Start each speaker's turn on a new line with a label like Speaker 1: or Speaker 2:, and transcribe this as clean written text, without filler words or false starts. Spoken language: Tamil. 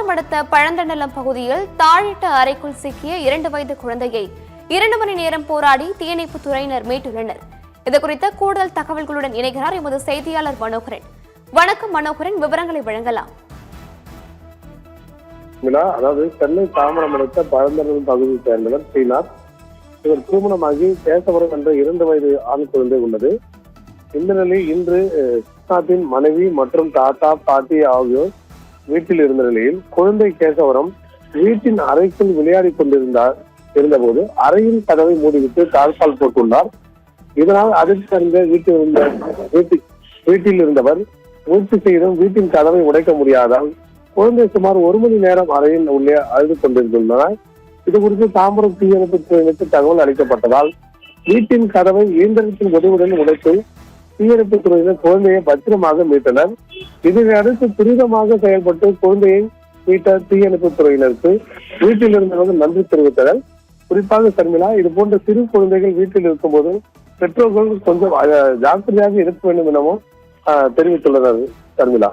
Speaker 1: தாம்பரம் அடுத்த பழந்தண்டலம் பகுதியில் தாழிட்ட அறைக்குள் சிக்கிய 2 வயது குழந்தையை 2 மணி நேரம் போராடி தீயணைப்பு துறையினர் மீட்டுள்ளனர். இதுகுறித்த கூடுதல் தகவல்களுடன் இணைகிறார் எமது செய்தியாளர் மனோகரன். வணக்கம் மனோகரன், விவரங்களை வழங்கலாம்.
Speaker 2: அதாவது சென்னை தாம்பரம் அடுத்த பழந்தண்டலம் பகுதியை சேர்ந்தவர் ஸ்ரீநாத். இவர் திருமணமாகி கேசவரம் என்ற 2 வயது ஆண் குழந்தை உள்ளது. இந்த நிலையில் இன்று ஸ்ரீநாத்தின் மனைவி மற்றும் தாத்தா பாட்டி ஆகியோர் வீட்டில் இருந்த நிலையில் குழந்தை கேசவரம் வீட்டின் அறைக்குள் விளையாடி இருந்தபோது அறையின் கதவை மூடிவிட்டு தாழ்பால் போட்டுள்ளார். இதனால் அதிர்ச்சி அறிந்த வீட்டில் இருந்தவர் முயற்சி செய்தும் வீட்டின் கதவை உடைக்க முடியாதால் குழந்தை சுமார் 1 மணி நேரம் அறையில் உள்ளே அழுது கொண்டிருந்தனர். இது குறித்து தாம்பரம் தீயணைப்பு துறையினருக்கு தகவல் அளிக்கப்பட்டதால் வீட்டின் கதவை இயந்திரத்தின் உதவியுடன் உடைத்து தீயணைப்பு துறையினர் குழந்தையை பத்திரமாக மீட்டனர். இதனை அடுத்து துரிதமாக செயல்பட்டு குழந்தையை மீட்ட தீயணைப்பு துறையினருக்கு வீட்டில் இருந்தவர்கள் நன்றி தெரிவித்தனர். குறிப்பாக சர்மிளா, இது போன்ற சிறு குழந்தைகள் வீட்டில் இருக்கும்போது பெற்றோர்கள் கொஞ்சம் ஜாக்கிரதையாக இருக்க வேண்டும் எனவும் தெரிவித்துள்ளனர். சர்மிளா.